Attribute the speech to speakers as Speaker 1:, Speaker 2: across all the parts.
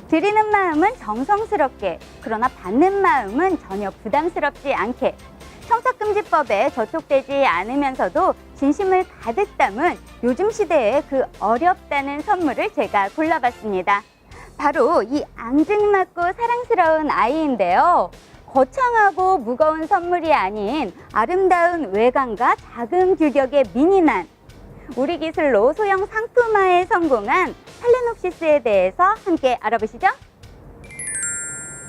Speaker 1: 드리는 마음은 정성스럽게, 그러나 받는 마음은 전혀 부담스럽지 않게, 청탁금지법에 저촉되지 않으면서도 진심을 가득 담은 요즘 시대의 그 어렵다는 선물을 제가 골라봤습니다. 바로 이 앙증맞고 사랑스러운 아이인데요. 거창하고 무거운 선물이 아닌 아름다운 외관과 작은 규격의 미니난, 우리 기술로 소형 상품화에 성공한 팔레놉시스에 대해서 함께 알아보시죠.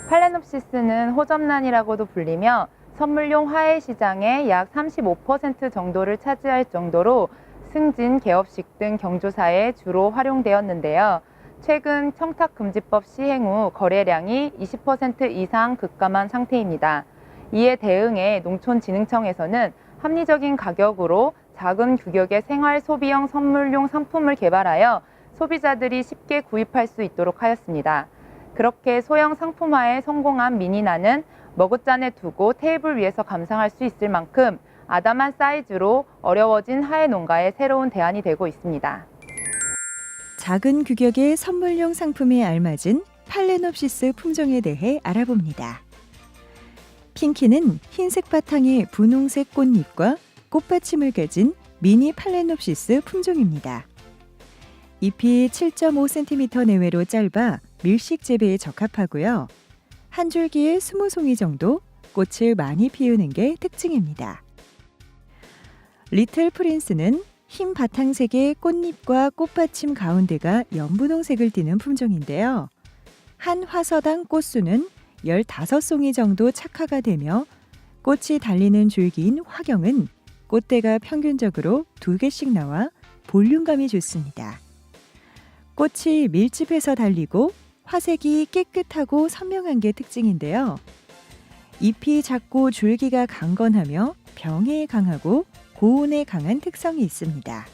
Speaker 2: 팔레놉시스는 호접란이라고도 불리며 선물용 화해 시장의 약 35% 정도를 차지할 정도로 승진, 개업식 등 경조사에 주로 활용되었는데요. 최근 청탁금지법 시행 후 거래량이 20% 이상 급감한 상태입니다. 이에 대응해 농촌진흥청에서는 합리적인 가격으로 작은 규격의 생활 소비형 선물용 상품을 개발하여 소비자들이 쉽게 구입할 수 있도록 하였습니다. 그렇게 소형 상품화에 성공한 미니나는 머그잔에 두고 테이블 위에서 감상할 수 있을 만큼 아담한 사이즈로 어려워진 하해 농가의 새로운 대안이 되고 있습니다.
Speaker 3: 작은 규격의 선물용 상품에 알맞은 팔레놉시스 품종에 대해 알아봅니다. 핑키는 흰색 바탕에 분홍색 꽃잎과 꽃받침을 가진 미니 팔레놉시스 품종입니다. 잎이 7.5cm 내외로 짧아 밀식 재배에 적합하고요. 한 줄기에 20송이 정도 꽃을 많이 피우는 게 특징입니다. 리틀 프린스는 흰 바탕색의 꽃잎과 꽃받침 가운데가 연분홍색을 띠는 품종인데요. 한 화서당 꽃수는 15송이 정도 착화가 되며 꽃이 달리는 줄기인 화경은 꽃대가 평균적으로 2개씩 나와 볼륨감이 좋습니다. 꽃이 밀집해서 달리고 화색이 깨끗하고 선명한 게 특징인데요. 잎이 작고 줄기가 강건하며 병해에 강하고 고온에 강한 특성이 있습니다.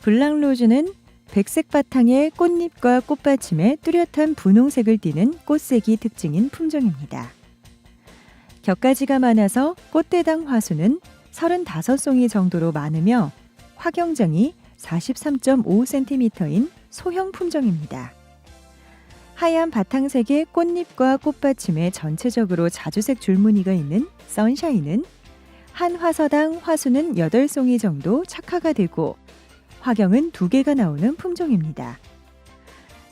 Speaker 3: 블랑로즈는 백색 바탕에 꽃잎과 꽃받침에 뚜렷한 분홍색을 띠는 꽃색이 특징인 품종입니다. 격가지가 많아서 꽃대당 화수는 35송이 정도로 많으며 화경장이 43.5cm인 소형 품종입니다. 하얀 바탕색의 꽃잎과 꽃받침에 전체적으로 자주색 줄무늬가 있는 선샤인은 한 화서당 화수는 8송이 정도 착화가 되고 화경은 2개가 나오는 품종입니다.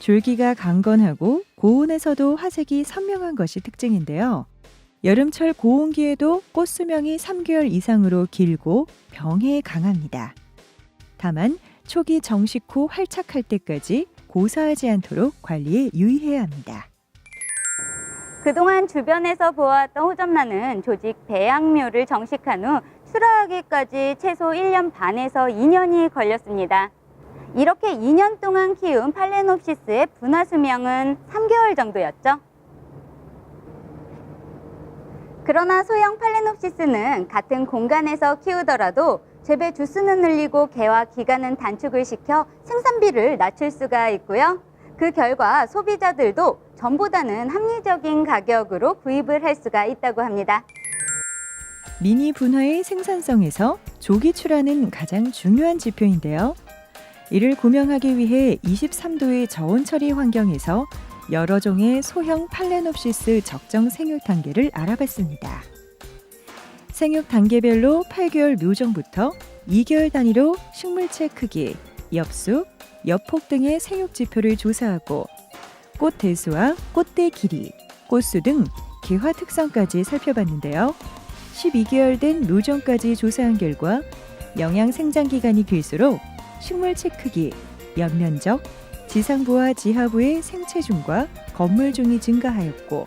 Speaker 3: 줄기가 강건하고 고온에서도 화색이 선명한 것이 특징인데요. 여름철 고온기에도 꽃 수명이 3개월 이상으로 길고 병해에 강합니다. 다만 초기 정식 후 활착할 때까지 고사하지 않도록 관리에 유의해야 합니다.
Speaker 1: 그동안 주변에서 보아왔던 호접란은 조직 배양묘를 정식한 후 출하하기까지 최소 1년 반에서 2년이 걸렸습니다. 이렇게 2년 동안 키운 팔레놉시스의 분화 수명은 3개월 정도였죠. 그러나 소형 팔레놉시스는 같은 공간에서 키우더라도 재배 주수는 늘리고 개화 기간은 단축을 시켜 생산비를 낮출 수가 있고요. 그 결과 소비자들도 전보다는 합리적인 가격으로 구입을 할 수가 있다고 합니다.
Speaker 3: 미니 분화의 생산성에서 조기 출하는 가장 중요한 지표인데요. 이를 구명하기 위해 23도의 저온 처리 환경에서 여러 종의 소형 팔레놉시스 적정 생육 단계를 알아봤습니다. 생육 단계별로 8개월 묘종부터 2개월 단위로 식물체 크기, 엽수, 엽폭 등의 생육 지표를 조사하고 꽃 대수와 꽃대 길이, 꽃수 등 개화 특성까지 살펴봤는데요. 12개월 된 묘종까지 조사한 결과 영양 생장 기간이 길수록 식물체 크기, 연면적, 지상부와 지하부의 생체중과 건물중이 증가하였고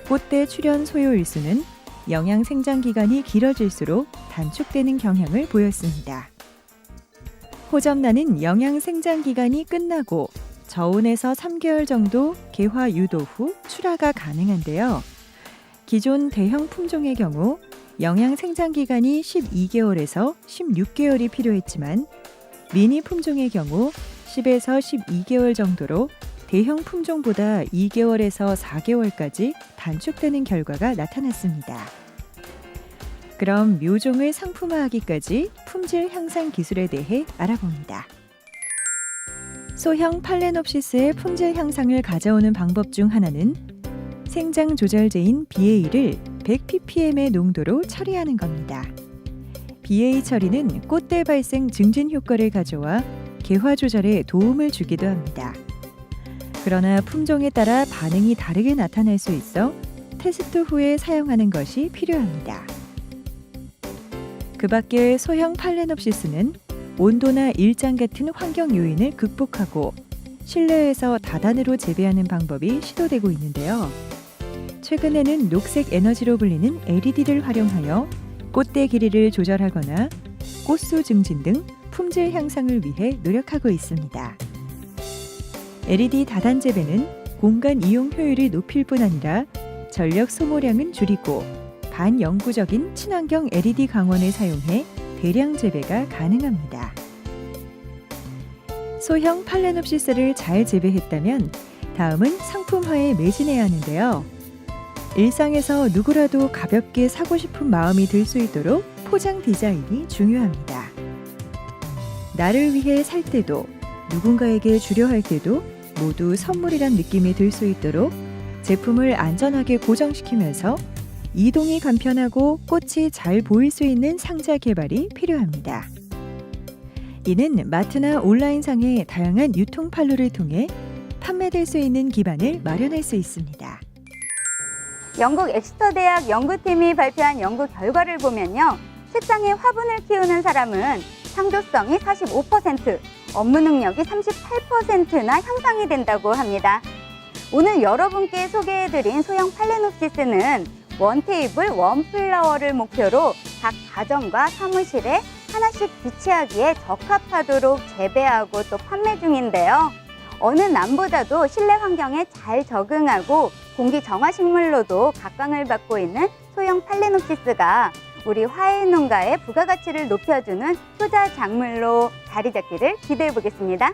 Speaker 3: 꽃대 출현 소요일수는 영양 생장 기간이 길어질수록 단축되는 경향을 보였습니다. 호접란은 영양 생장 기간이 끝나고 저온에서 3개월 정도 개화 유도 후 출하가 가능한데요. 기존 대형 품종의 경우 영양 생장 기간이 12개월에서 16개월이 필요했지만 미니 품종의 경우 10에서 12개월 정도로 대형 품종보다 2개월에서 4개월까지 단축되는 결과가 나타났습니다. 그럼 묘종을 상품화하기까지 품질 향상 기술에 대해 알아봅니다. 소형 팔레놉시스의 품질 향상을 가져오는 방법 중 하나는 생장 조절제인 BA를 100ppm의 농도로 처리하는 겁니다. BA 처리는 꽃대 발생 증진 효과를 가져와 개화 조절에 도움을 주기도 합니다. 그러나 품종에 따라 반응이 다르게 나타날 수 있어 테스트 후에 사용하는 것이 필요합니다. 그 밖에 소형 팔레놉시스는 온도나 일장 같은 환경 요인을 극복하고 실내에서 다단으로 재배하는 방법이 시도되고 있는데요. 최근에는 녹색 에너지로 불리는 LED를 활용하여 꽃대 길이를 조절하거나 꽃수 증진 등 품질 향상을 위해 노력하고 있습니다. LED 다단 재배는 공간 이용 효율을 높일 뿐 아니라 전력 소모량은 줄이고 반영구적인 친환경 LED 광원을 사용해 대량 재배가 가능합니다. 소형 팔레놉시스를 잘 재배했다면 다음은 상품화에 매진해야 하는데요. 일상에서 누구라도 가볍게 사고 싶은 마음이 들 수 있도록 포장 디자인이 중요합니다. 나를 위해 살 때도 누군가에게 주려 할 때도 모두 선물이란 느낌이 들 수 있도록 제품을 안전하게 고정시키면서 이동이 간편하고 꽃이 잘 보일 수 있는 상자 개발이 필요합니다. 이는 마트나 온라인상의 다양한 유통 판로를 통해 판매될 수 있는 기반을 마련할 수 있습니다.
Speaker 1: 영국 엑스터 대학 연구팀이 발표한 연구 결과를 보면요. 책상에 화분을 키우는 사람은 창조성이 45%, 업무 능력이 38%나 향상이 된다고 합니다. 오늘 여러분께 소개해드린 소형 팔레놉시스는 원 테이블, 원 플라워를 목표로 각 가정과 사무실에 하나씩 비치하기에 적합하도록 재배하고 또 판매 중인데요. 어느 남보다도 실내 환경에 잘 적응하고 공기 정화 식물로도 각광을 받고 있는 소형 팔레놉시스가 우리 화훼농가의 부가가치를 높여주는 효자 작물로 자리 잡기를 기대해 보겠습니다.